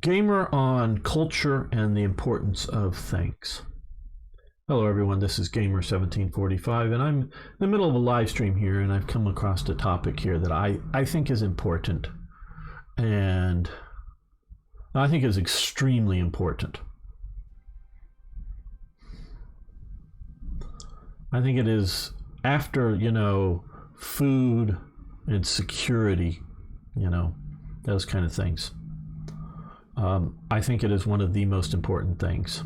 Gamer on culture and the importance of things. Hello everyone, this is Gamer1745 and I'm in the middle of a live stream here and I've come across a topic here that I think is important and I think is extremely important. I think it is after, food and security, those kind of things. I think it is one of the most important things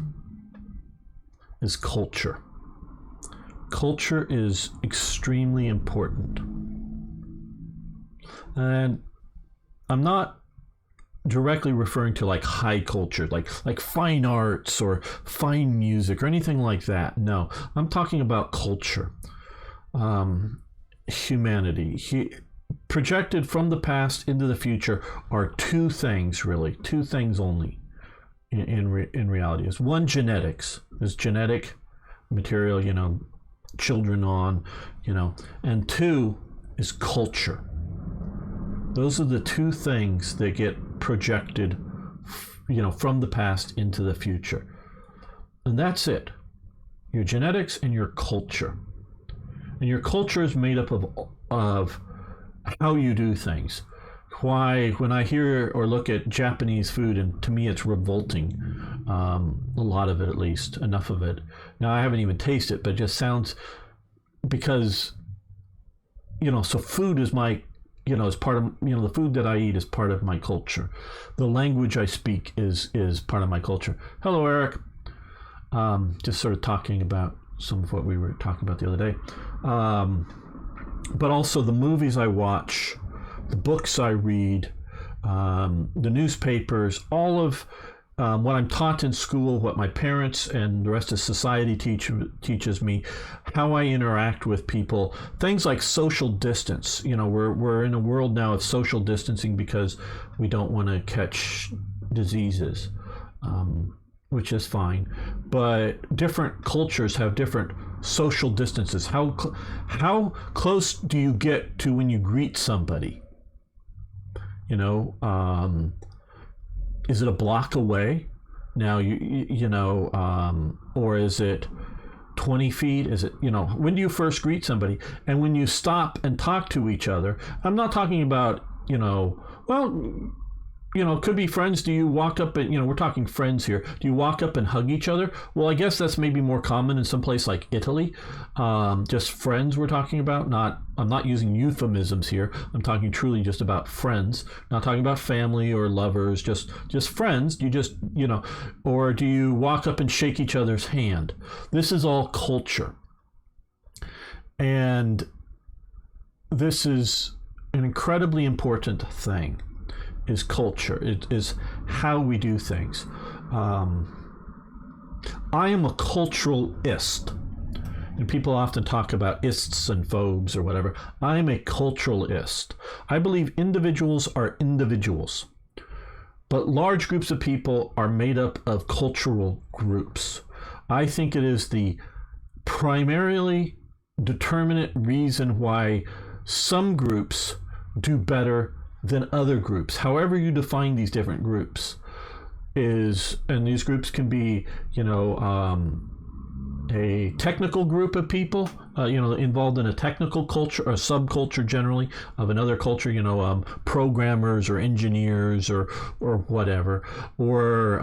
is culture. Culture is extremely important. And I'm not directly referring to like high culture, like fine arts or fine music or anything like that. No, I'm talking about culture, humanity. Projected from the past into the future are two things only in reality. Is one, genetics, is genetic material, children on, and two is culture. Those are the two things that get projected, from the past into the future. And that's it. Your genetics and your culture. And your culture is made up of how you do things. Why, when I hear or look at Japanese food, and to me it's revolting, a lot of it at least, enough of it. Now I haven't even tasted it, but it just sounds, because, so food is my, is part of, the food that I eat is part of my culture. The language I speak is part of my culture. Hello, Eric. Just sort of talking about some of what we were talking about the other day. But also the movies I watch, the books I read, the newspapers, all of what I'm taught in school, what my parents and the rest of society teaches me, how I interact with people, things like social distance. We're in a world now of social distancing because we don't want to catch diseases, which is fine. But different cultures have different social distances. How close do you get to when you greet somebody? Is it a block away? Now or is it 20 feet? Is it, when do you first greet somebody? And when you stop and talk to each other, I'm not talking about, could be friends. Do you walk up and, we're talking friends here. Do you walk up and hug each other? Well, I guess that's maybe more common in some place like Italy. Just friends we're talking about. I'm not using euphemisms here. I'm talking truly just about friends. Not talking about family or lovers, just friends. You just, or do you walk up and shake each other's hand? This is all culture. And this is an incredibly important thing. Is culture. It is how we do things. I am a culturalist. And people often talk about ists and phobes or whatever. I am a culturalist. I believe individuals are individuals. But large groups of people are made up of cultural groups. I think it is the primarily determinate reason why some groups do better than other groups, however you define these different groups, and these groups can be, a technical group of people, involved in a technical culture or subculture generally of another culture, programmers or engineers or whatever, or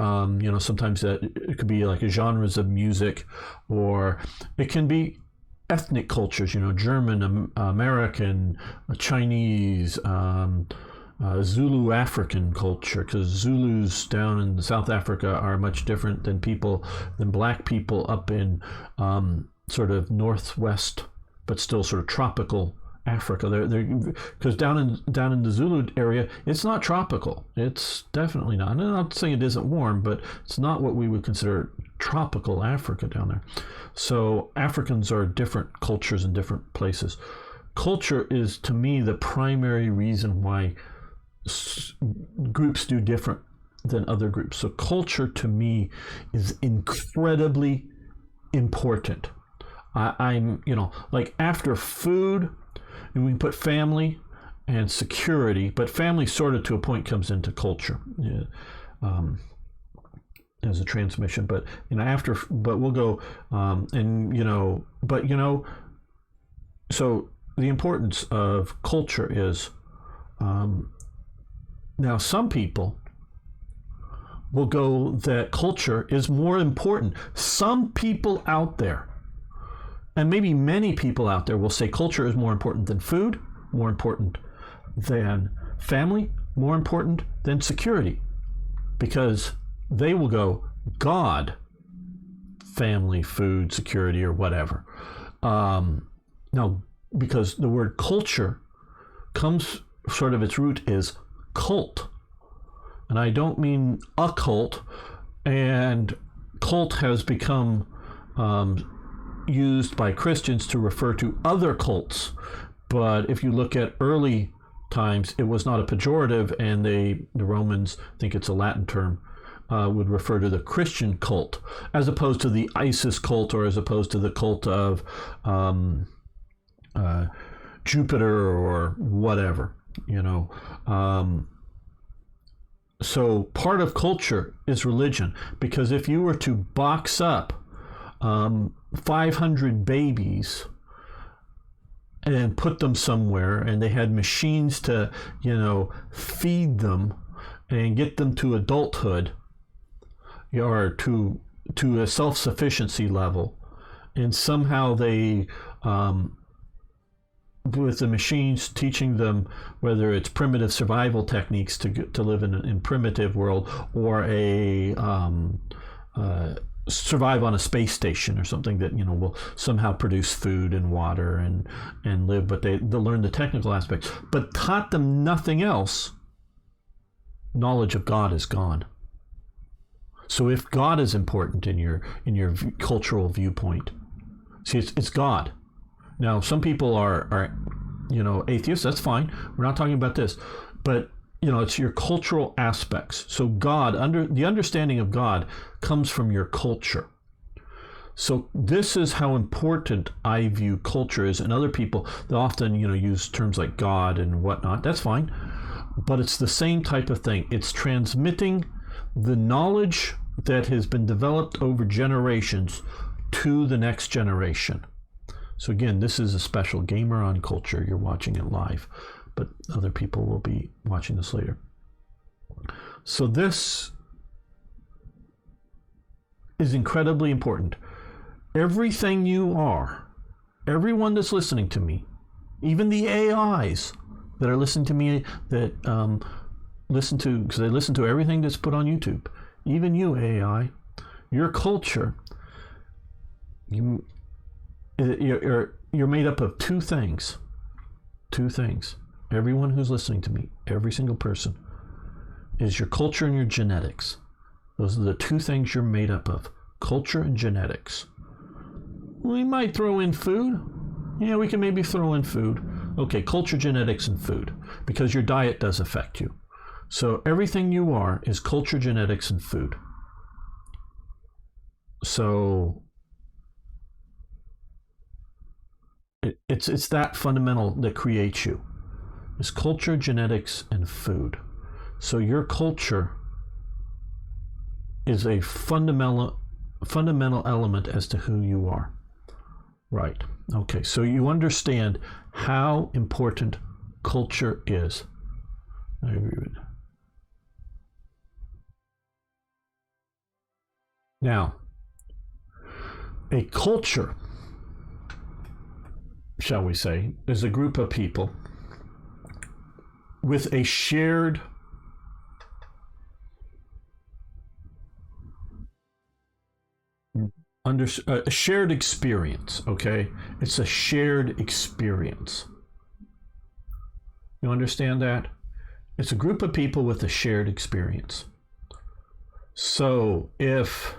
sometimes that it could be like genres of music, or it can be ethnic cultures, German, American, Chinese, Zulu African culture, because Zulus down in South Africa are much different than black people up in sort of northwest, but still sort of tropical Africa. Because down in the Zulu area, it's not tropical. It's definitely not. I'm not saying it isn't warm, but it's not what we would consider tropical Africa down there. So Africans are different cultures in different places. Culture is, to me, the primary reason why groups do different than other groups. So culture, to me, is incredibly important. I'm, like after food, and we can put family and security, but family sort of to a point comes into culture. Yeah. as a transmission. But but we'll go, so the importance of culture is, now some people will go that culture is more important. Some people out there, and maybe many people out there, will say culture is more important than food, more important than family, more important than security, because they will go God, family, food, security, or whatever. Now, because the word culture comes, sort of its root is cult. And I don't mean a cult, and cult has become used by Christians to refer to other cults. But if you look at early times, it was not a pejorative, and the Romans, I think it's a Latin term, would refer to the Christian cult, as opposed to the ISIS cult, or as opposed to the cult of Jupiter or whatever, So part of culture is religion, because if you were to box up 500 babies and put them somewhere, and they had machines to, feed them and get them to adulthood, or to a self-sufficiency level, and somehow they, with the machines teaching them whether it's primitive survival techniques to live in primitive world, or survive on a space station or something that will somehow produce food and water and live, but they learn the technical aspects, but taught them nothing else, knowledge of God is gone. So if God is important in your cultural viewpoint, see, it's God. Now, some people are atheists. That's fine. We're not talking about this, but it's your cultural aspects. So God, the understanding of God comes from your culture. So this is how important I view culture is. And other people, they often use terms like God and whatnot. That's fine, but it's the same type of thing. It's transmitting the knowledge that has been developed over generations to the next generation. So again, this is a special Gamer on Culture. You're watching it live, but other people will be watching this later. So this is incredibly important. Everything you are, everyone that's listening to me, even the AIs that are listening to me, that because they listen to everything that's put on YouTube, even you AI, your culture, you're made up of two things. Everyone who's listening to me, every single person, is your culture and your genetics. Those are the two things you're made up of: culture and genetics. We might throw in food. Yeah, we can maybe throw in food. Okay, culture, genetics, and food, because your diet does affect you. So everything you are is culture, genetics, and food. So it's that fundamental that creates you. It's culture, genetics, and food. So your culture is a fundamental element as to who you are. Right. Okay, so you understand how important culture is. I agree with that. Now, a culture, shall we say, is a group of people with a shared a shared experience. Okay, it's a shared experience. You understand that? It's a group of people with a shared experience. So if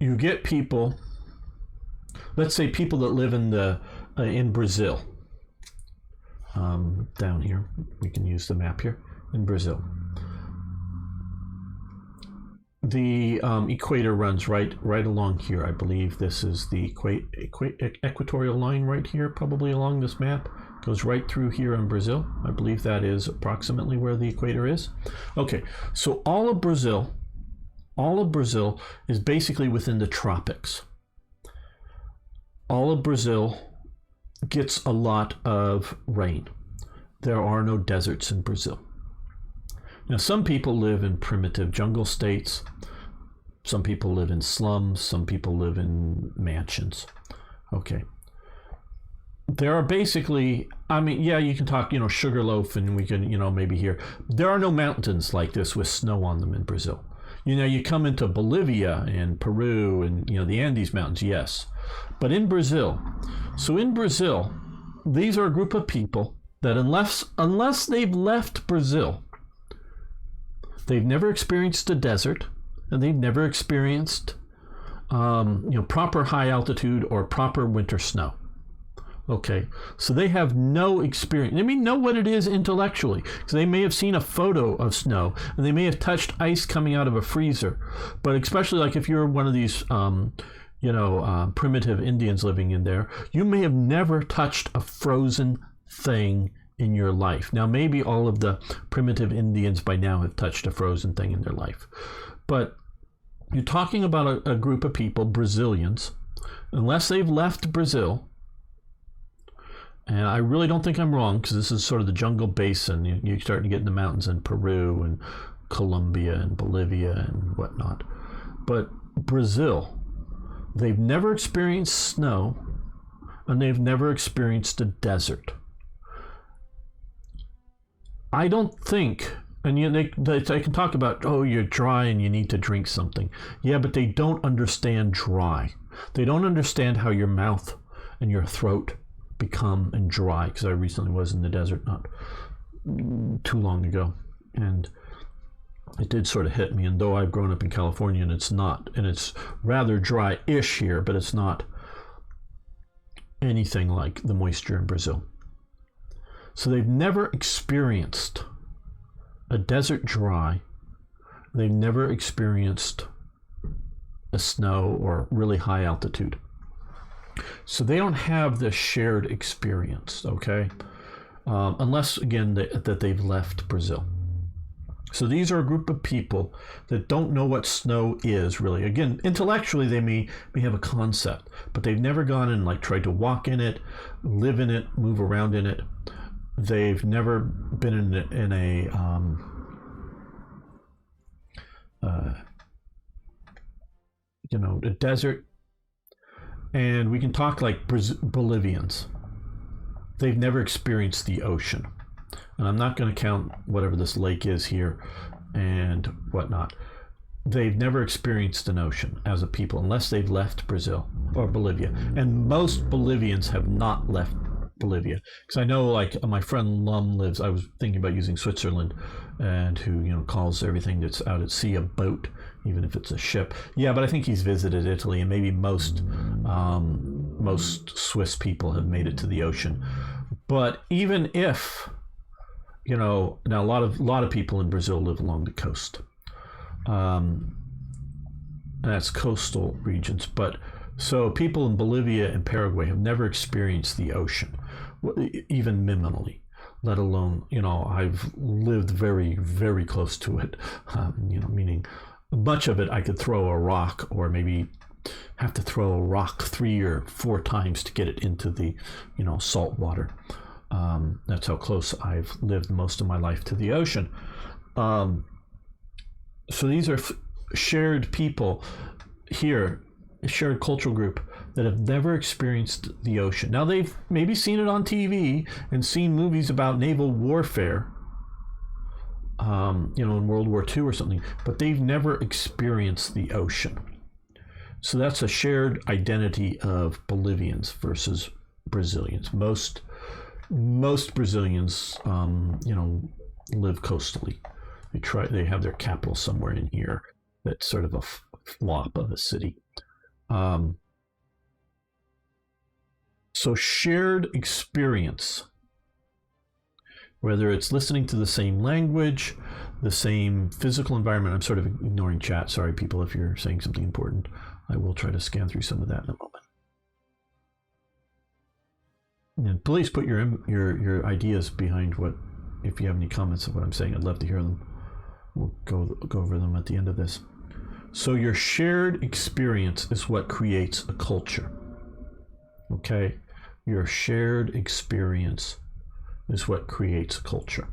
you get people, let's say people that live in Brazil, down here, we can use the map here, in Brazil. The equator runs right along here. I believe this is the equatorial line right here, probably along this map. Goes right through here in Brazil. I believe that is approximately where the equator is. Okay, so all of Brazil is basically within the tropics. All of Brazil gets a lot of rain. There are no deserts in Brazil. Now, some people live in primitive jungle states. Some people live in slums. Some people live in mansions. Okay. There are basically, I mean, yeah, you can talk, Sugarloaf, and we can, maybe here. There are no mountains like this with snow on them in Brazil. You come into Bolivia and Peru and, the Andes Mountains, yes. But in Brazil, these are a group of people that unless they've left Brazil, they've never experienced a desert, and they've never experienced, proper high altitude or proper winter snow. Okay, so they have no experience. They may know what it is intellectually, because they may have seen a photo of snow, and they may have touched ice coming out of a freezer. But especially like if you're one of these, primitive Indians living in there, you may have never touched a frozen thing in your life. Now, maybe all of the primitive Indians by now have touched a frozen thing in their life. But you're talking about a group of people, Brazilians, unless they've left Brazil. And I really don't think I'm wrong, because this is sort of the jungle basin. You're starting to get in the mountains in Peru and Colombia and Bolivia and whatnot. But Brazil, they've never experienced snow, and they've never experienced a desert. I don't think, and they can talk about, oh, you're dry and you need to drink something. Yeah, but they don't understand dry. They don't understand how your mouth and your throat become and dry, because I recently was in the desert not too long ago, and it did sort of hit me. And though I've grown up in California, and it's rather dry-ish here, but it's not anything like the moisture in Brazil. So they've never experienced a desert dry. They've never experienced a snow or really high altitude. So they don't have this shared experience, okay? Unless, again, that they've left Brazil. So these are a group of people that don't know what snow is, really. Again, intellectually, they may have a concept, but they've never gone and tried to walk in it, live in it, move around in it. They've never been in a desert. And we can talk like Bolivians. They've never experienced the ocean. And I'm not going to count whatever this lake is here and whatnot. They've never experienced an ocean as a people, unless they've left Brazil or Bolivia. And most Bolivians have not left Bolivia. Because I know, my friend Lum lives, I was thinking about using Switzerland, and who, calls everything that's out at sea a boat, even if it's a ship. Yeah, but I think he's visited Italy, and maybe most Swiss people have made it to the ocean. But even if, now a lot of people in Brazil live along the coast. That's coastal regions. But so people in Bolivia and Paraguay have never experienced the ocean, even minimally. Let alone, I've lived very, very close to it. Meaning much of it I could throw a rock, or maybe have to throw a rock 3 or 4 times to get it into the, salt water. That's how close I've lived most of my life to the ocean. So these are shared people here, a shared cultural group that have never experienced the ocean. Now, they've maybe seen it on TV and seen movies about naval warfare, in World War II or something, but they've never experienced the ocean. So that's a shared identity of Bolivians versus Brazilians. Most Brazilians, live coastally. They have their capital somewhere in here. That's sort of a flop of a city. So shared experience, whether it's listening to the same language, the same physical environment. I'm sort of ignoring chat. Sorry, people, if you're saying something important. I will try to scan through some of that in a moment. And please put your ideas behind what, if you have any comments of what I'm saying, I'd love to hear them. We'll go over them at the end of this. So your shared experience is what creates a culture. Okay? Your shared experience is what creates a culture.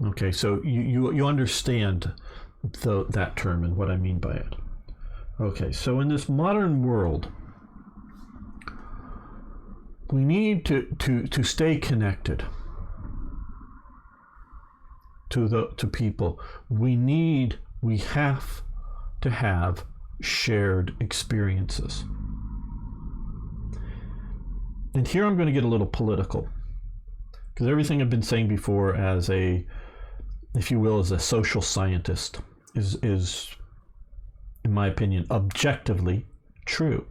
Okay, so you understand that term and what I mean by it. Okay, so in this modern world, we need to stay connected to people. We have to have shared experiences. And here I'm going to get a little political, because everything I've been saying before as a, if you will, as a social scientist is in my opinion objectively true.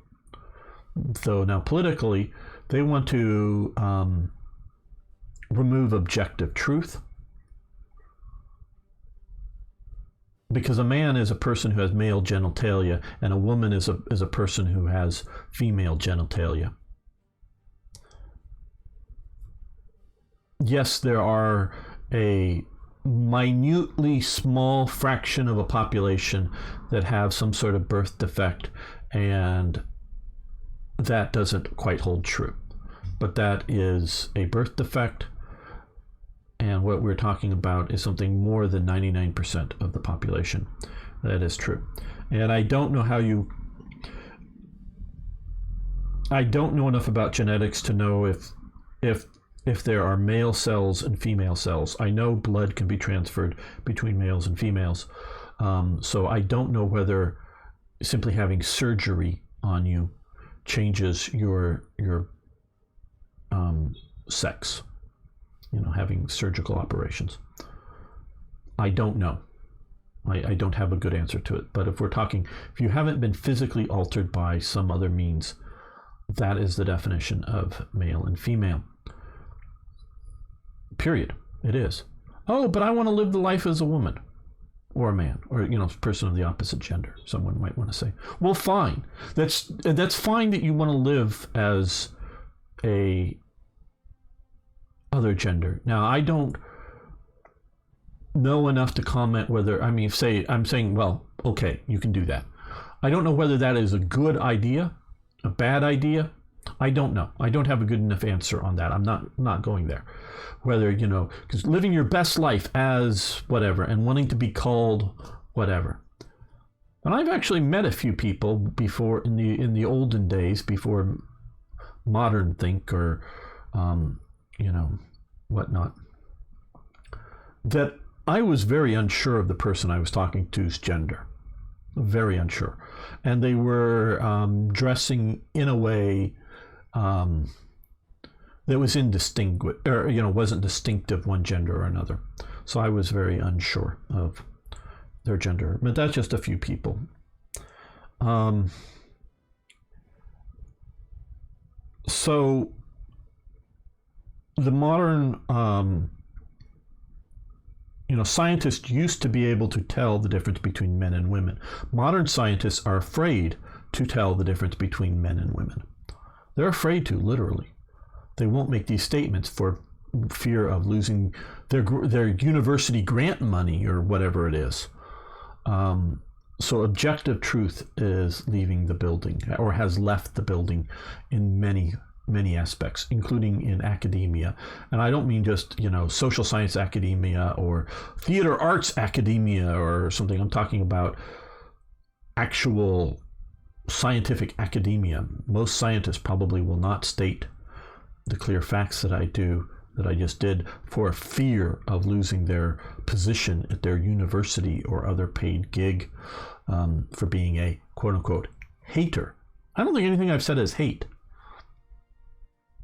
So now politically, they want to remove objective truth, because a man is a person who has male genitalia and a woman is a person who has female genitalia. Yes, there are a minutely small fraction of a population that have some sort of birth defect, and that doesn't quite hold true. But that is a birth defect, and what we're talking about is something more than 99% of the population. That is true. And I don't know enough about genetics to know if there are male cells and female cells. I know blood can be transferred between males and females. So I don't know whether simply having surgery on you changes your sex. Having surgical operations. I don't know. I don't have a good answer to it. But if you haven't been physically altered by some other means, that is the definition of male and female. Period. It is. Oh, but I want to live the life as a woman or a man, or person of the opposite gender, someone might want to say. Well, fine. That's fine that you want to live as a other gender. Now, I don't know enough to comment whether, I'm saying, well, okay, you can do that. I don't know whether that is a good idea, a bad idea. I don't know. I don't have a good enough answer on that. I'm not going there. Whether, because living your best life as whatever and wanting to be called whatever. And I've actually met a few people before in the olden days, before modern think or whatnot, that I was very unsure of the person I was talking to's gender. Very unsure. And they were dressing in a way that was indistinguish, or wasn't distinctive one gender or another. So I was very unsure of their gender. But that's just a few people. So the modern scientists used to be able to tell the difference between men and women. Modern scientists are afraid to tell the difference between men and women. They're afraid to, literally. They won't make these statements for fear of losing their university grant money or whatever it is. So objective truth is leaving the building, or has left the building in many aspects, including in academia. And I don't mean just, social science academia or theater arts academia or something. I'm talking about actual scientific academia. Most scientists probably will not state the clear facts that I just did, for fear of losing their position at their university or other paid gig, for being a quote-unquote hater. I don't think anything I've said is hate.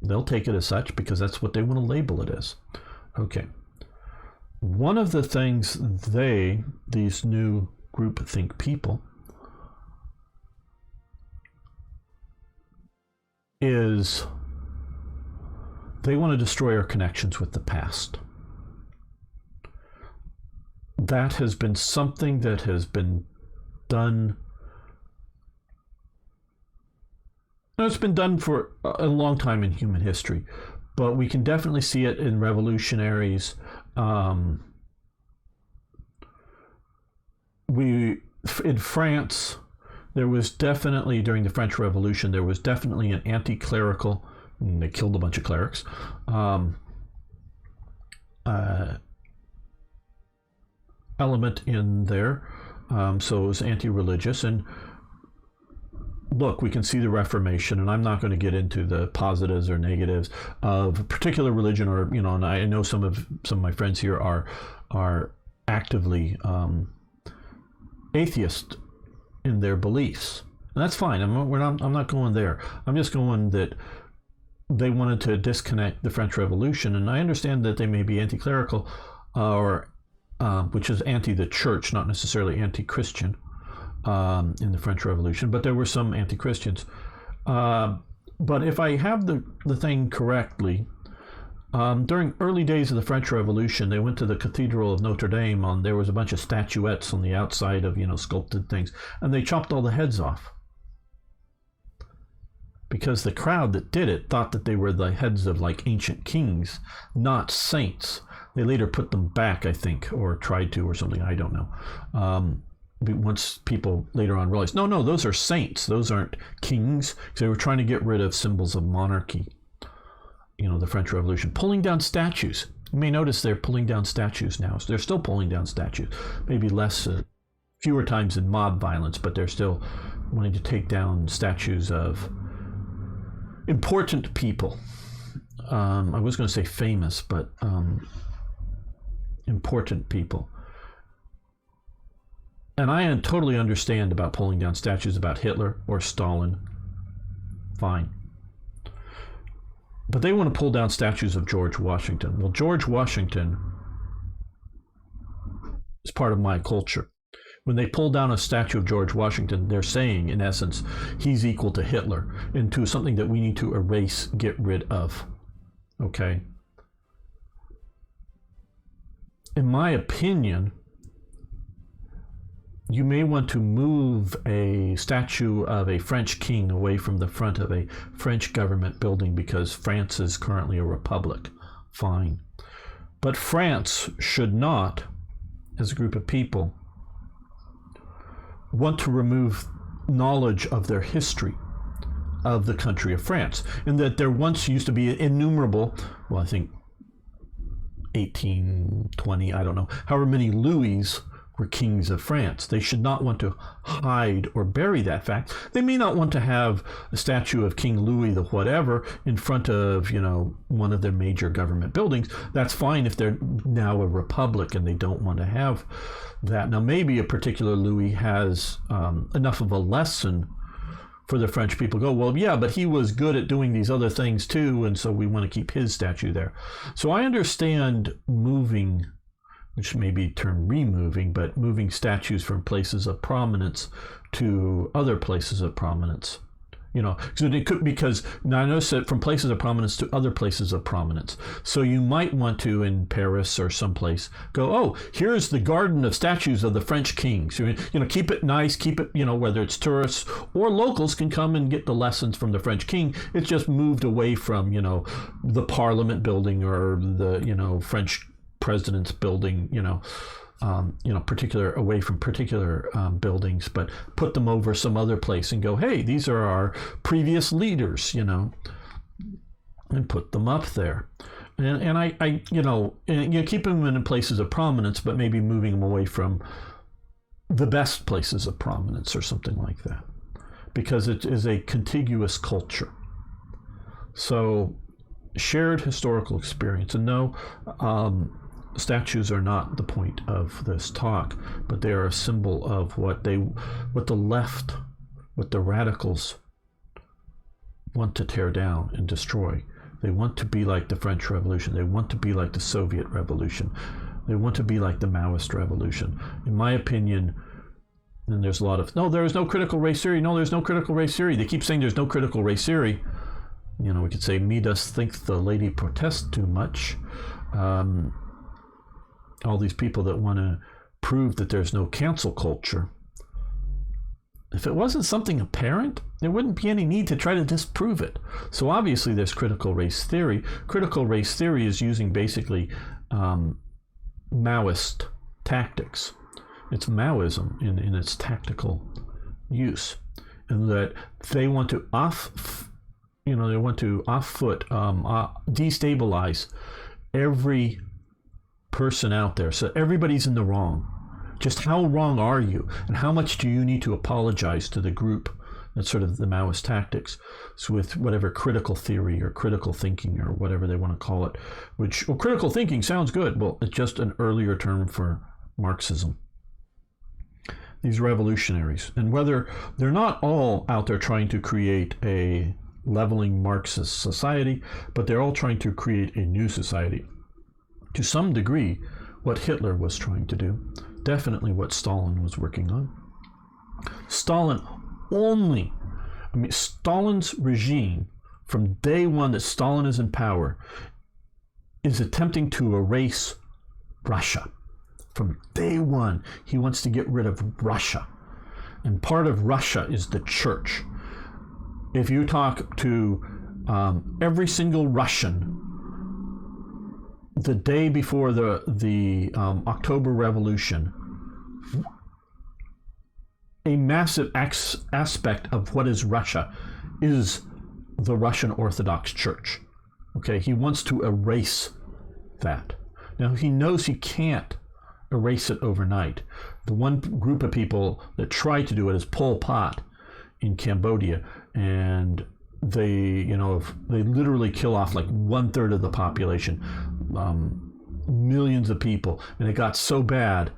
They'll take it as such because that's what they want to label it as. Okay. One of the things these new groupthink people, is they want to destroy our connections with the past. That has been something that has been done Now, it's been done for a long time in human history, but we can definitely see it in revolutionaries. In France, there was definitely, during the French Revolution, there was definitely an anti-clerical, and they killed a bunch of clerics, element in there. So it was anti-religious. And look, we can see the Reformation, and I'm not going to get into the positives or negatives of a particular religion, or and I know some of my friends here are actively atheist in their beliefs, and that's fine. I'm not going there. I'm just going that they wanted to disconnect the French Revolution, and I understand that they may be anti-clerical, or which is anti the church, not necessarily anti-Christian. In the French Revolution, but there were some anti-Christians. But if I have the thing correctly, during early days of the French Revolution, they went to the Cathedral of Notre Dame. There was a bunch of statuettes on the outside of sculpted things, and they chopped all the heads off because the crowd that did it thought that they were the heads of like ancient kings, not saints. They later put them back, I think, or tried to, or something. I don't know. Once people later on realized, no, those are saints. Those aren't kings. So they were trying to get rid of symbols of monarchy. The French Revolution. Pulling down statues. You may notice they're pulling down statues now. So they're still pulling down statues. Maybe fewer times in mob violence, but they're still wanting to take down statues of important people. I was going to say famous, but important people. And I totally understand about pulling down statues about Hitler or Stalin. Fine. But they want to pull down statues of George Washington. Well, George Washington is part of my culture. When they pull down a statue of George Washington, they're saying, in essence, he's equal to Hitler, into something that we need to erase, get rid of. Okay? In my opinion, you may want to move a statue of a French king away from the front of a French government building because France is currently a republic. Fine. But France should not, as a group of people, want to remove knowledge of their history of the country of France. And that there once used to be innumerable, I think 18, 20, I don't know, however many Louis were kings of France. They should not want to hide or bury that fact. They may not want to have a statue of King Louis the whatever in front of, one of their major government buildings. That's fine if they're now a republic and they don't want to have that. Now, maybe a particular Louis has enough of a lesson for the French people. Go, well, yeah, but he was good at doing these other things too, and so we want to keep his statue there. So I understand moving, which may be termed removing, but moving statues from places of prominence to other places of prominence. So it could, because now I notice that from places of prominence to other places of prominence. So you might want to, in Paris or someplace, go, oh, here's the garden of statues of the French kings. Keep it nice, keep it, whether it's tourists or locals can come and get the lessons from the French king. It's just moved away from, the Parliament building or the, French president's building, particular away from particular buildings, but put them over some other place and go, hey, these are our previous leaders, and put them up there. And I keep them in places of prominence, but maybe moving them away from the best places of prominence or something like that, because it is a contiguous culture. So shared historical experience. And no, statues are not the point of this talk, but they are a symbol of what the left, what the radicals want to tear down and destroy. They want to be like the French Revolution. They want to be like the Soviet Revolution. They want to be like the Maoist Revolution. In my opinion, and there's a lot of, no, there is no critical race theory. No, there's no critical race theory. They keep saying there's no critical race theory. We could say, me does think the lady protests too much. All these people that want to prove that there's no cancel culture. if it wasn't something apparent, there wouldn't be any need to try to disprove it. So obviously there's critical race theory. Critical race theory is using basically Maoist tactics. It's Maoism in its tactical use, and that they want to destabilize every person out there. So everybody's in the wrong. Just how wrong are you, and how much do you need to apologize to the group? That's sort of the Maoist tactics. So with whatever critical theory or critical thinking or whatever they want to call it, which, well, critical thinking sounds good. Well, it's just an earlier term for Marxism. These revolutionaries, and whether they're not all out there trying to create a leveling Marxist society, but they're all trying to create a new society. To some degree, what Hitler was trying to do, definitely what Stalin was working on. Stalin's regime, from day one that Stalin is in power, is attempting to erase Russia. From day one, he wants to get rid of Russia. And part of Russia is the church. If you talk to every single Russian the day before the October Revolution, a massive aspect of what is Russia is the Russian Orthodox Church. Okay, he wants to erase that. Now, he knows he can't erase it overnight. The one group of people that try to do it is Pol Pot in Cambodia, and they literally kill off like 1/3 of the population, millions of people, and it got so bad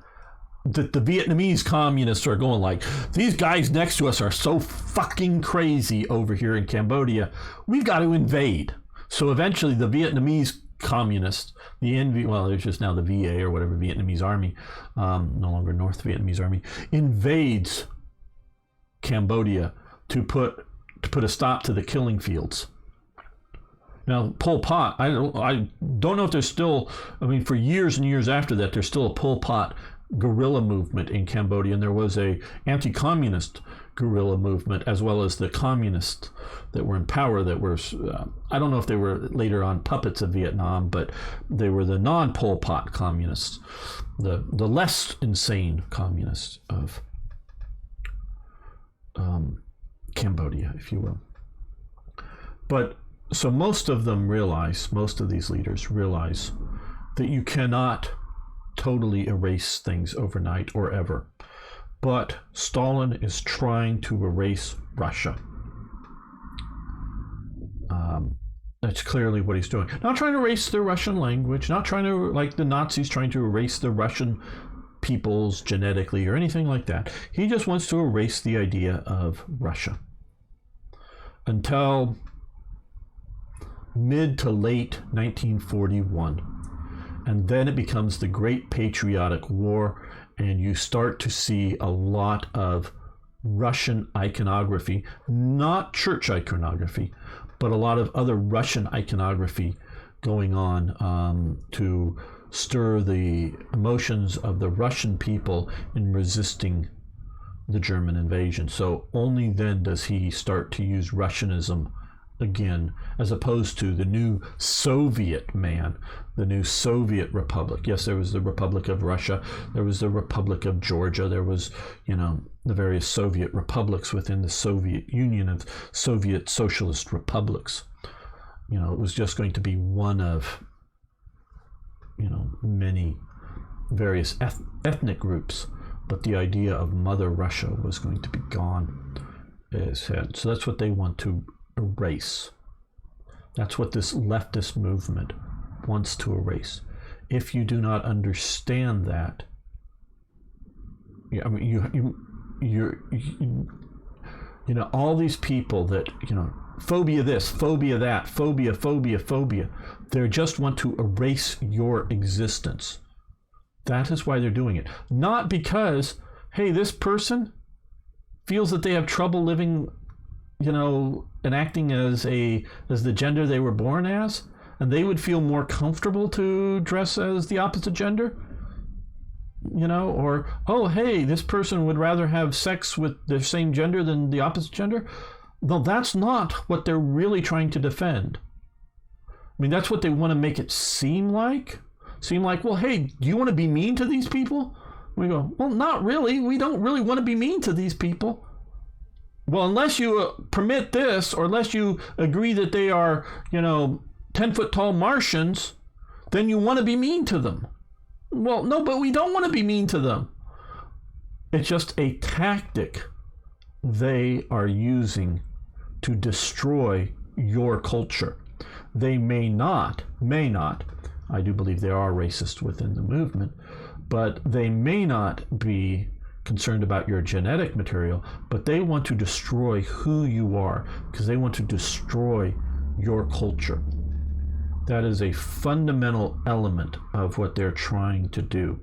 that the Vietnamese communists are going like, these guys next to us are so fucking crazy over here in Cambodia, we've got to invade. So eventually the Vietnamese communists, there's just now the VA or whatever, Vietnamese army, no longer North Vietnamese army, invades Cambodia to put a stop to the killing fields. Now, Pol Pot, I don't know if there's still, for years and years after that, there's still a Pol Pot guerrilla movement in Cambodia, and there was a anti-communist guerrilla movement, as well as the communists that were in power that were, I don't know if they were later on puppets of Vietnam, but they were the non-Pol Pot communists, the less insane communists of Cambodia, if you will. But so most of these leaders realize that you cannot totally erase things overnight or ever. But Stalin is trying to erase Russia. That's clearly what he's doing. Not trying to erase the Russian language, not trying to, like the Nazis, trying to erase the Russian peoples genetically or anything like that. He just wants to erase the idea of Russia. Until mid to late 1941. And then it becomes the Great Patriotic War, and you start to see a lot of Russian iconography, not church iconography, but a lot of other Russian iconography going on to stir the emotions of the Russian people in resisting the German invasion. So only then does he start to use Russianism again, as opposed to the new Soviet man, the new Soviet Republic. Yes, there was the Republic of Russia, there was the Republic of Georgia, there was, the various Soviet republics within the Soviet Union of Soviet Socialist Republics. It was just going to be one of, many various ethnic groups, but the idea of Mother Russia was going to be gone. So that's what they want to erase. That's what this leftist movement wants to erase. If you do not understand that, all these people that, phobia this, phobia that, phobia, they just want to erase your existence. That is why they're doing it. Not because, hey, this person feels that they have trouble living, and acting as the gender they were born as, and they would feel more comfortable to dress as the opposite gender. or, oh, hey, this person would rather have sex with the same gender than the opposite gender. Well, that's not what they're really trying to defend. I mean, that's what they want to make it seem like. Well, hey, do you want to be mean to these people? We go, well, not really. We don't really want to be mean to these people. Well, unless you permit this, or unless you agree that they are, 10-foot tall Martians, then you want to be mean to them. Well, no, but we don't want to be mean to them. It's just a tactic they are using to destroy your culture. They may not, I do believe there are racists within the movement, but they may not be concerned about your genetic material, but they want to destroy who you are because they want to destroy your culture. That is a fundamental element of what they're trying to do.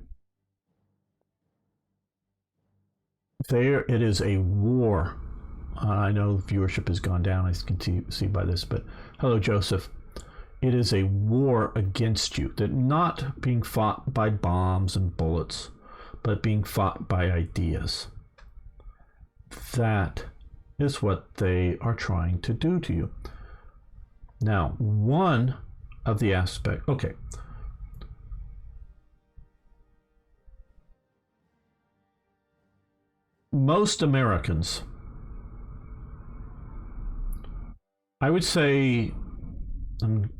It is a war. I know viewership has gone down, I can see by this, but hello, Joseph. It is a war against you, that not being fought by bombs and bullets, but being fought by ideas. That is what they are trying to do to you. Now, one of the aspects, okay. Most Americans, I would say, I'm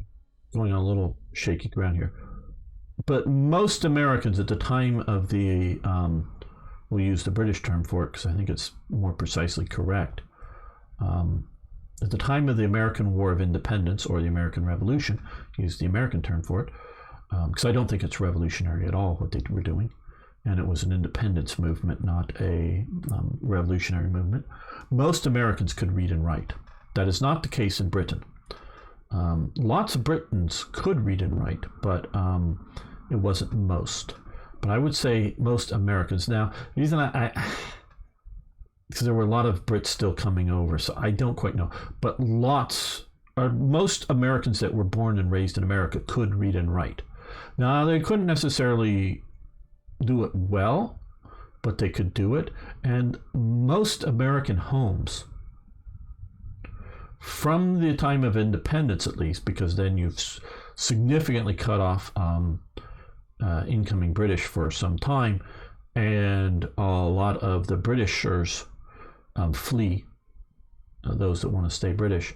going on a little shaky ground here, but most Americans at the time of the, we'll use the British term for it because I think it's more precisely correct. At the time of the American War of Independence or the American Revolution, use the American term for it, because I don't think it's revolutionary at all what they were doing. And it was an independence movement, not a revolutionary movement. Most Americans could read and write. That is not the case in Britain. Lots of Britons could read and write, but it wasn't most. But I would say most Americans. Now, the reason because there were a lot of Brits still coming over, so I don't quite know. But most Americans that were born and raised in America could read and write. Now, they couldn't necessarily do it well, but they could do it. And most American homes, from the time of independence at least, because then you've significantly cut off incoming British for some time, and a lot of the Britishers flee, those that want to stay British.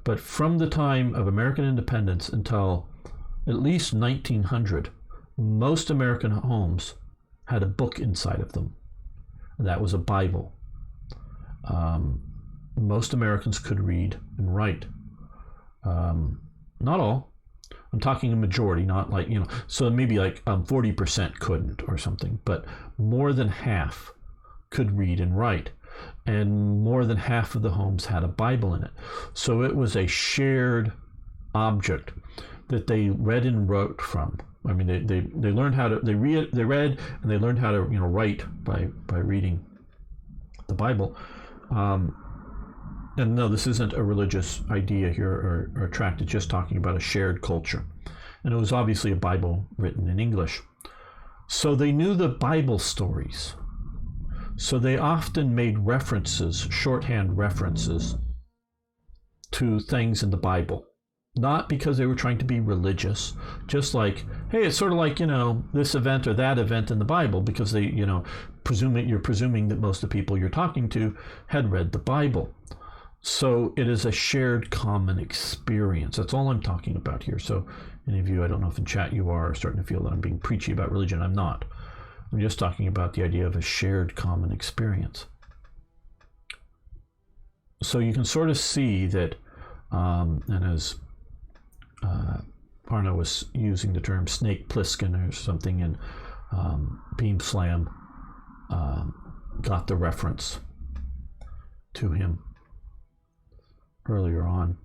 But from the time of American independence until at least 1900, most American homes had a book inside of them. That was a Bible. Most Americans could read and write. Not all. I'm talking a majority, not like, so maybe like 40% couldn't or something, but more than half could read and write. And more than half of the homes had a Bible in it. So it was a shared object that they read and wrote from. I mean, they learned how to, they read and they learned how to, write by reading the Bible. And no, this isn't a religious idea here or tract. It's just talking about a shared culture. And it was obviously a Bible written in English. So they knew the Bible stories. So they often made references, shorthand references, to things in the Bible. Not because they were trying to be religious, just like, hey, it's sort of like, this event or that event in the Bible, because they, you're presuming that most of the people you're talking to had read the Bible. So it is a shared common experience. That's all I'm talking about here. So any of you, I don't know if in chat you are starting to feel that I'm being preachy about religion. I'm not. I'm just talking about the idea of a shared common experience. So you can sort of see that, and as Parno was using the term Snake Plissken or something, and Beam Slam got the reference to him earlier on,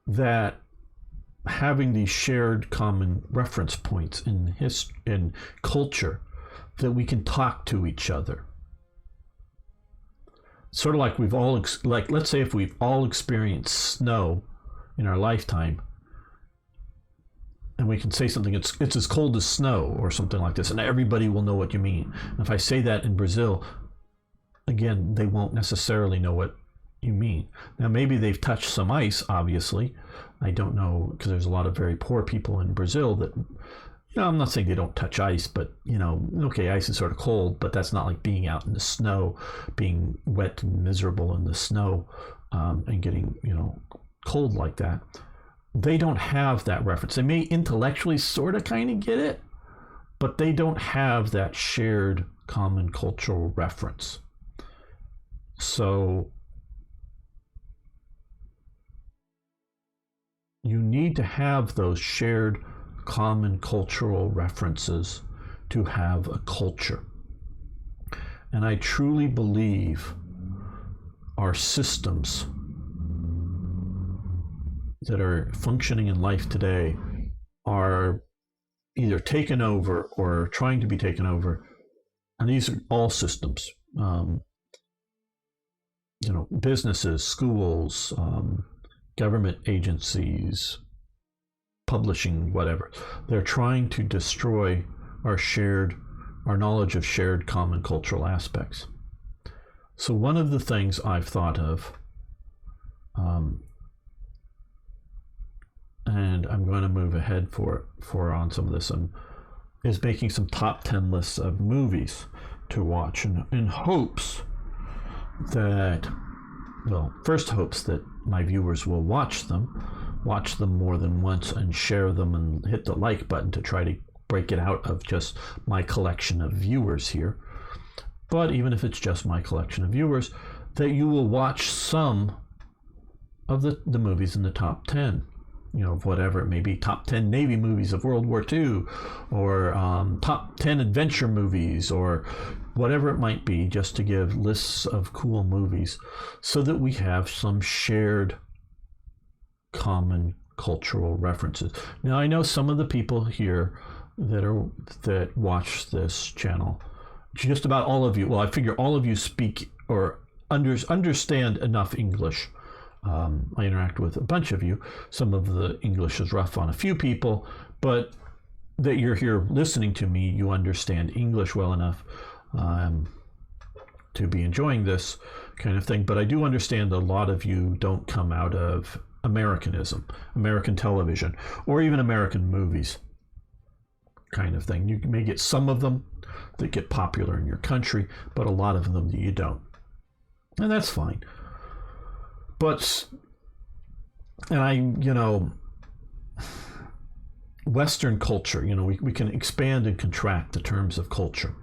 that having these shared common reference points in culture, that we can talk to each other. Sort of like we've all, let's say if we've all experienced snow in our lifetime, and we can say something, it's as cold as snow or something like this, and everybody will know what you mean. And if I say that in Brazil, again, they won't necessarily know what you mean. Now, maybe they've touched some ice, obviously. I don't know, because there's a lot of very poor people in Brazil that, I'm not saying they don't touch ice, but, okay, ice is sort of cold, but that's not like being out in the snow, being wet and miserable in the snow, and getting, cold like that. They don't have that reference. They may intellectually sort of kind of get it, but they don't have that shared common cultural reference. So you need to have those shared common cultural references to have a culture. And I truly believe our systems that are functioning in life today are either taken over or trying to be taken over. And these are all systems. Businesses, schools, government agencies, publishing, whatever. They're trying to destroy our knowledge of shared common cultural aspects. So one of the things I've thought of, and I'm going to move ahead for on some of this, is making some top 10 lists of movies to watch, in hopes that, first hopes that my viewers will watch them more than once and share them and hit the like button to try to break it out of just my collection of viewers here. But even if it's just my collection of viewers, that you will watch some of the movies in the top 10, of whatever it may be, top 10 Navy movies of World War II, or top 10 adventure movies, or whatever it might be, just to give lists of cool movies so that we have some shared common cultural references. Now, I know some of the people here that watch this channel, just about all of you, I figure all of you speak or understand enough English. I interact with a bunch of you. Some of the English is rough on a few people, but that you're here listening to me, you understand English well enough to be enjoying this kind of thing. But I do understand a lot of you don't come out of Americanism, American television, or even American movies kind of thing. You may get some of them that get popular in your country, but a lot of them that you don't. And that's fine. But, Western culture, we can expand and contract the terms of culture.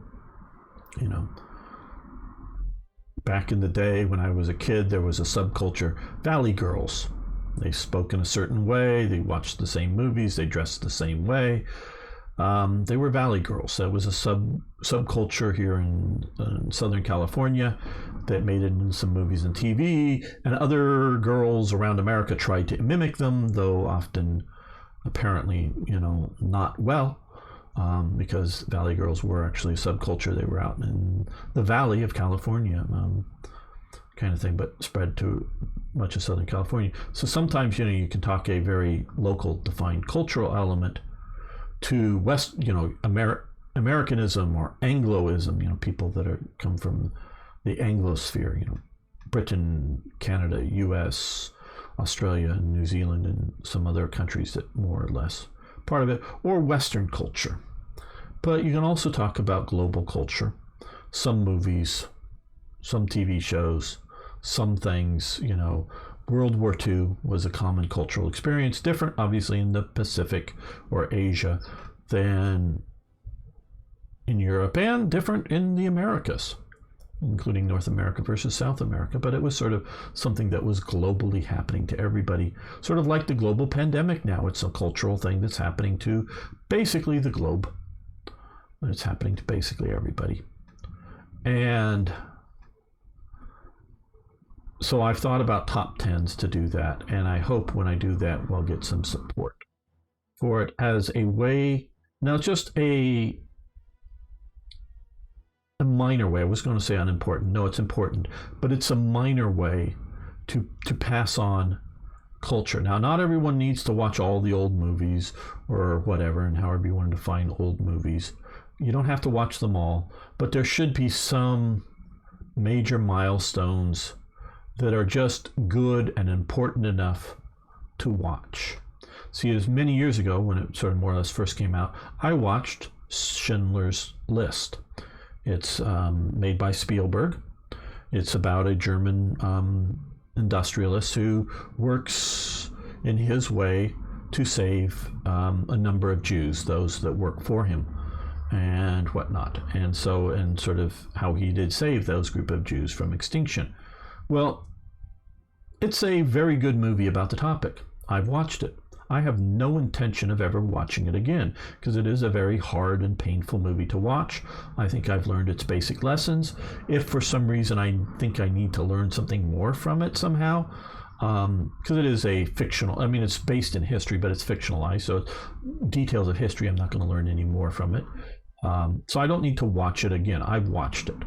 Back in the day when I was a kid, there was a subculture, Valley Girls. They spoke in a certain way, they watched the same movies, they dressed the same way. They were Valley Girls. That was a subculture here in Southern California that made it in some movies and TV, and other girls around America tried to mimic them, though often apparently, not well, because Valley Girls were actually a subculture. They were out in the Valley of California, kind of thing, but spread to much of Southern California. So sometimes, you can talk a very local defined cultural element to Americanism or Angloism, people that come from the Anglosphere, Britain, Canada, US, Australia, New Zealand, and some other countries that more or less part of it, or Western culture. But you can also talk about global culture, some movies, some TV shows, some things, World War II was a common cultural experience, different obviously in the Pacific or Asia than in Europe, and different in the Americas, including North America versus South America. But it was sort of something that was globally happening to everybody, sort of like the global pandemic now. It's a cultural thing that's happening to basically the globe, but it's happening to basically everybody. And so I've thought about top 10s to do that, and I hope when I do that we'll get some support for it as a way, now just a minor way. I was going to say unimportant. No, it's important, but it's a minor way to pass on culture. Now, not everyone needs to watch all the old movies or whatever, and however you want to define old movies. You don't have to watch them all, but there should be some major milestones that are just good and important enough to watch. See, it was many years ago when it sort of more or less first came out, I watched Schindler's List. It's made by Spielberg. It's about a German industrialist who works in his way to save a number of Jews, those that work for him and whatnot. And sort of how he did save those group of Jews from extinction. Well, it's a very good movie about the topic. I've watched it. I have no intention of ever watching it again because it is a very hard and painful movie to watch. I think I've learned its basic lessons. If for some reason I think I need to learn something more from it somehow, because it is a fictional, I mean, it's based in history, but it's fictionalized. So details of history, I'm not going to learn any more from it. So I don't need to watch it again. I've watched it.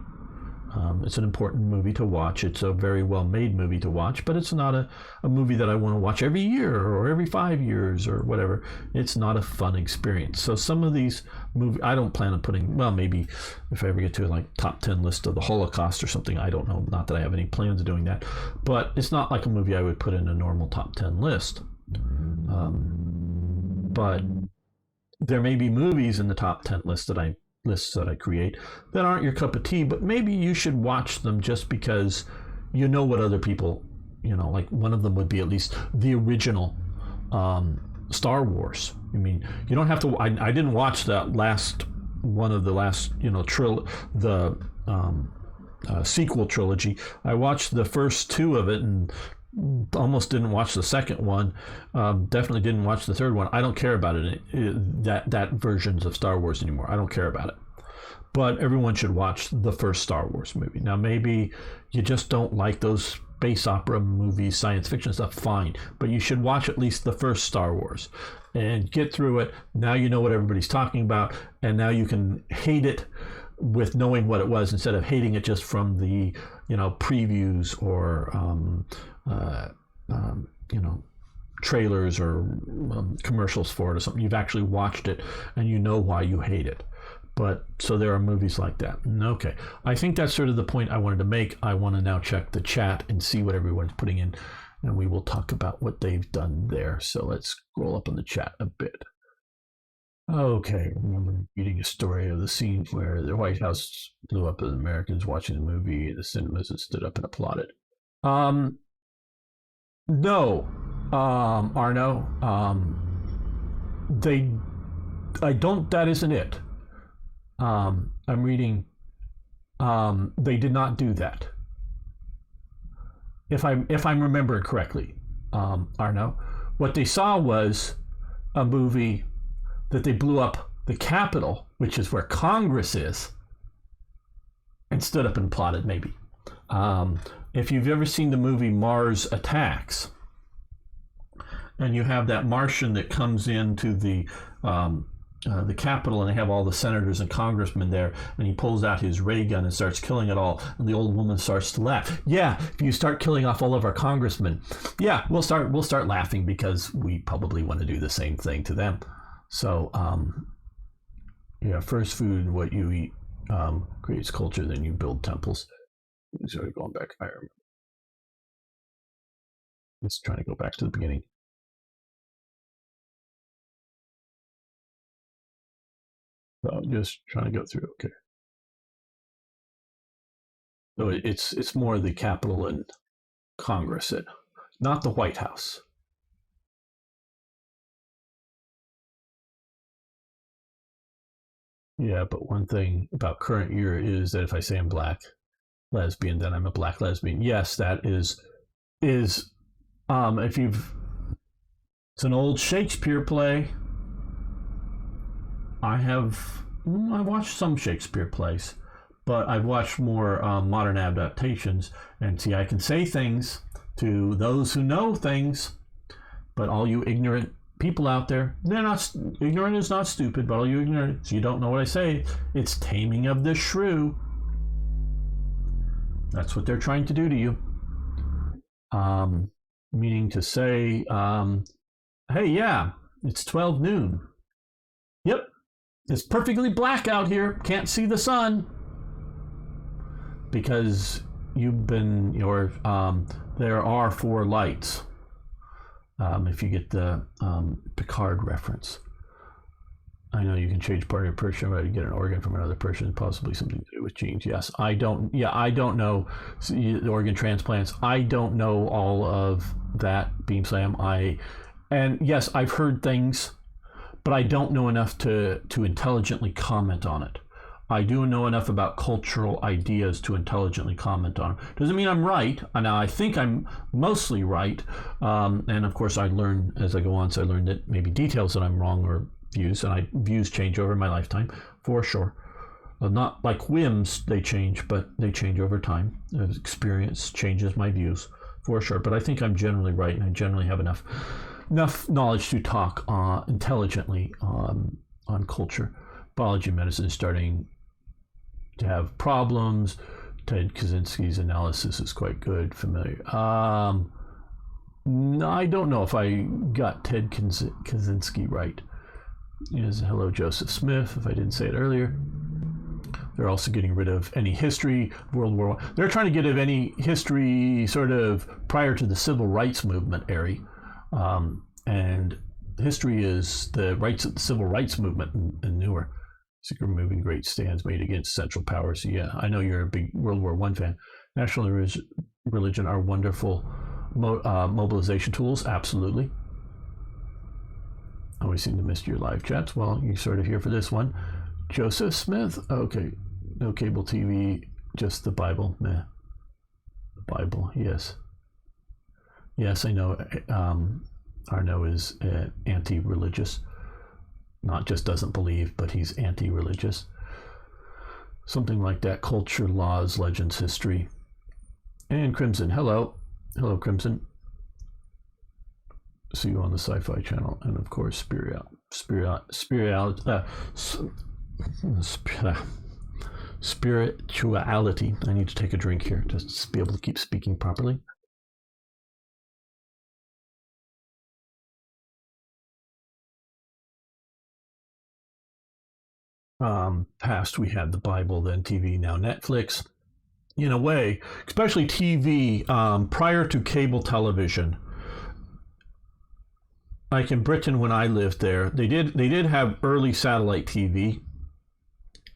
It's an important movie to watch. It's a very well-made movie to watch, but it's not a movie that I want to watch every year or every 5 years or whatever. It's not a fun experience. So some of these movies, I don't plan on putting, well, maybe if I ever get to like top 10 list of the Holocaust or something, I don't know. Not that I have any plans of doing that, but it's not like a movie I would put in a normal top 10 list. But there may be movies in the top 10 lists that I create that aren't your cup of tea, but maybe you should watch them just because you know what other people, like one of them would be at least the original Star Wars. I mean, you don't have to. I didn't watch that last one of the last sequel trilogy. I watched the first two of it and almost didn't watch the second one. Definitely didn't watch the third one. I don't care about that versions of Star Wars anymore. I don't care about it. But everyone should watch the first Star Wars movie. Now, maybe you just don't like those space opera movies, science fiction stuff, fine. But you should watch at least the first Star Wars and get through it. Now you know what everybody's talking about, and now you can hate it with knowing what it was instead of hating it just from the previews or trailers or commercials for it or something. You've actually watched it and you know why you hate it. But so there are movies like that. Okay, I think that's sort of the point I wanted to make. I want to now check the chat and see what everyone's putting in, and we will talk about what they've done there. So let's scroll up in the chat a bit. Okay, I remember reading a story of the scene where the White House blew up as Americans watching the movie. The cinemas and stood up and applauded. No, Arno. That isn't it. I'm reading. They did not do that. If I'm remembering correctly, Arno, what they saw was a movie that they blew up the Capitol, which is where Congress is, and stood up and applauded. Maybe. If you've ever seen the movie Mars Attacks, and you have that Martian that comes into the Capitol, and they have all the senators and congressmen there, and he pulls out his ray gun and starts killing it all, and the old woman starts to laugh. Yeah, if you start killing off all of our congressmen, yeah, we'll start laughing because we probably want to do the same thing to them. So, first food, what you eat, creates culture, then you build temples. Sorry, going back. I remember. Just trying to go back to the beginning. So just trying to go through. Okay. So it's more the Capitol and Congress, not the White House. Yeah, but one thing about current year is that if I say I'm black lesbian, then I'm a black lesbian. Yes, that is it's an old Shakespeare play. I've watched some Shakespeare plays, but I've watched more modern adaptations. And see, I can say things to those who know things, but all you ignorant people out there, they're not ignorant is not stupid, but all you ignorant, you don't know what I say. It's taming of the shrew. That's what they're trying to do to you. meaning to say, hey, yeah, it's 12 noon. Yep, it's perfectly black out here. Can't see the sun because you've been, or there are four lights. If you get the Picard reference. I know you can change part of your person, but you get an organ from another person, possibly something to do with genes. Yes, I don't know the organ transplants. I don't know all of that, Beam Slam. And yes, I've heard things, but I don't know enough to intelligently comment on it. I do know enough about cultural ideas to intelligently comment on it. Doesn't mean I'm right. Now, I think I'm mostly right. And of course, I learn as I go on. So I learned that maybe details that I'm wrong or views, and views change over my lifetime, for sure. Not like whims, they change, but they change over time. Experience changes my views, for sure. But I think I'm generally right, and I generally have enough knowledge to talk intelligently on culture. Biology and medicine is starting to have problems. Ted Kaczynski's analysis is quite good, familiar. No, I don't know if I got Ted Kaczynski right. Yes, hello, Joseph Smith, if I didn't say it earlier. They're also getting rid of any history, World War I. They're trying to get rid of any history sort of prior to the Civil Rights Movement era. And history is the rights of the Civil Rights Movement and newer. Secret removing great stands made against central powers. So yeah, I know you're a big World War I fan. National religion are wonderful mobilization tools, absolutely. Always seem to miss your live chats. Well, you're sort of here for this one. Joseph Smith? Okay. No cable TV, just the Bible. Meh. The Bible, yes. Yes, I know. Arno is anti-religious. Not just doesn't believe, but he's anti-religious. Something like that. Culture, laws, legends, history. And Crimson, hello. Hello, Crimson. See you on the Sci-Fi Channel, and of course, spirituality. I need to take a drink here to be able to keep speaking properly. Past we had the Bible, then TV, now Netflix. In a way, especially TV, prior to cable television. Like in Britain, when I lived there, they did have early satellite TV,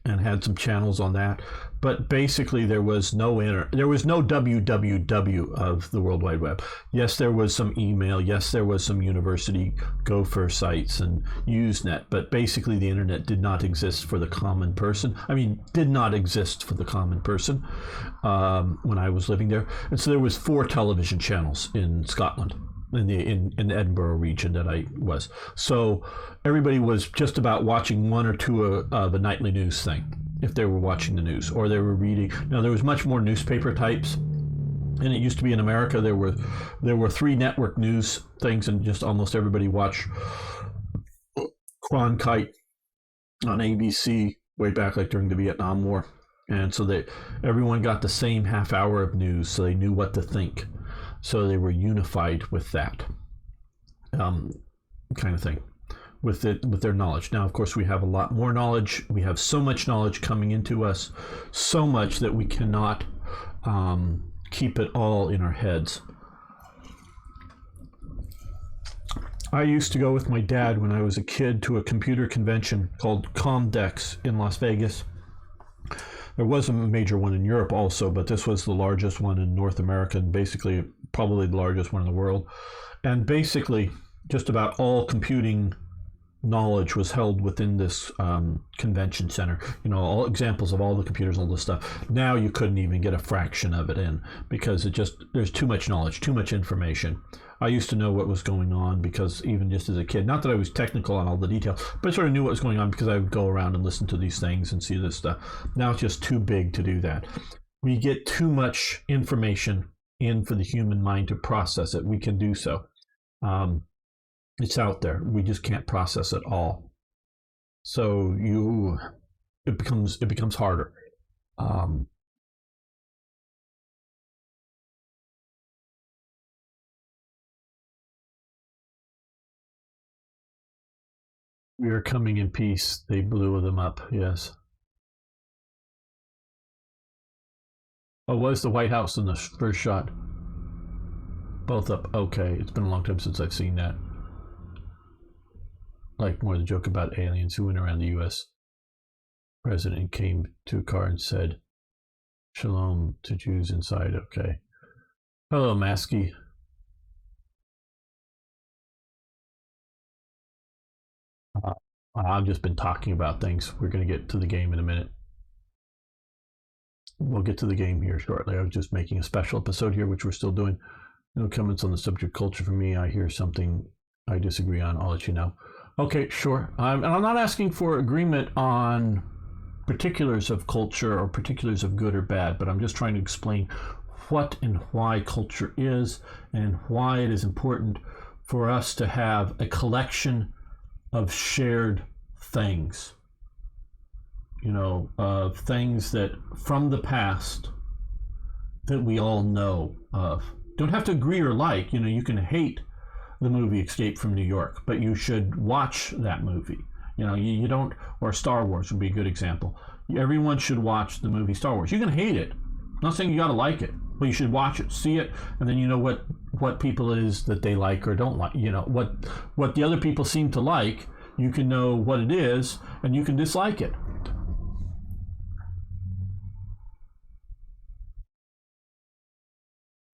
and had some channels on that. But basically, there was no www of the World Wide Web. Yes, there was some email. Yes, there was some university Gopher sites and Usenet. But basically, the internet did not exist for the common person. I mean, did not exist for the common person when I was living there. And so there was 4 television channels in Scotland. In the Edinburgh region that I was. So everybody was just about watching 1 or 2 of a nightly news thing, if they were watching the news, or they were reading. Now, there was much more newspaper types, and it used to be in America there were 3 network news things, and just almost everybody watched Cronkite on ABC way back, like during the Vietnam War. And so everyone got the same half hour of news, so they knew what to think. So they were unified with that kind of thing, with their knowledge. Now, of course, we have a lot more knowledge. We have so much knowledge coming into us, so much that we cannot keep it all in our heads. I used to go with my dad when I was a kid to a computer convention called Comdex in Las Vegas. There was a major one in Europe also, but this was the largest one in North America, and basically probably the largest one in the world. And basically, just about all computing knowledge was held within this convention center. All examples of all the computers, all this stuff. Now you couldn't even get a fraction of it in, because there's too much knowledge, too much information. I used to know what was going on, because even just as a kid, not that I was technical on all the details, but I sort of knew what was going on because I would go around and listen to these things and see this stuff. Now it's just too big to do that. We get too much information in for the human mind to process it. We can do so. It's out there. We just can't process it all. So it becomes harder. We are coming in peace. They blew them up. Yes. Oh, was the White House in the first shot? Both up. Okay, it's been a long time since I've seen that. Like more the joke about aliens who went around the U.S. president and came to a car and said, "Shalom to Jews inside." Okay. Hello, Maskey. I've just been talking about things. We're going to get to the game in a minute. We'll get to the game here shortly. I was just making a special episode here, which we're still doing. No comments on the subject culture for me. I hear something I disagree on. I'll let you know. Okay, sure. And I'm not asking for agreement on particulars of culture or particulars of good or bad, but I'm just trying to explain what and why culture is and why it is important for us to have a collection of shared things, of things that from the past that we all know of. Don't have to agree or like, you can hate the movie Escape from New York, but you should watch that movie. You don't, or Star Wars would be a good example. Everyone should watch the movie Star Wars. You can hate it. I'm not saying you got to like it, but you should watch it, see it, and then you know what people is that they like or don't like. What the other people seem to like. You can know what it is, and you can dislike it.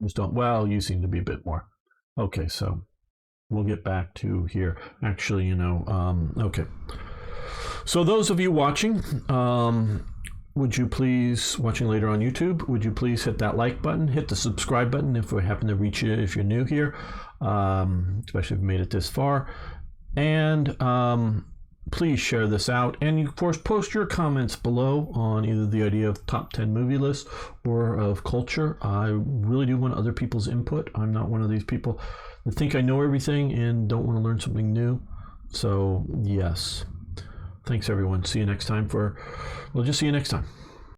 Just don't. Well, you seem to be a bit more. Okay, so we'll get back to here. Actually, okay. So those of you watching, would you please, watching later on YouTube, would you please hit that like button, hit the subscribe button if we happen to reach you, if you're new here, especially if you made it this far. And please share this out. And you, of course, post your comments below on either the idea of top 10 movie lists or of culture. I really do want other people's input. I'm not one of these people that think I know everything and don't want to learn something new. So, yes. Thanks, everyone. See you next time we'll just see you next time.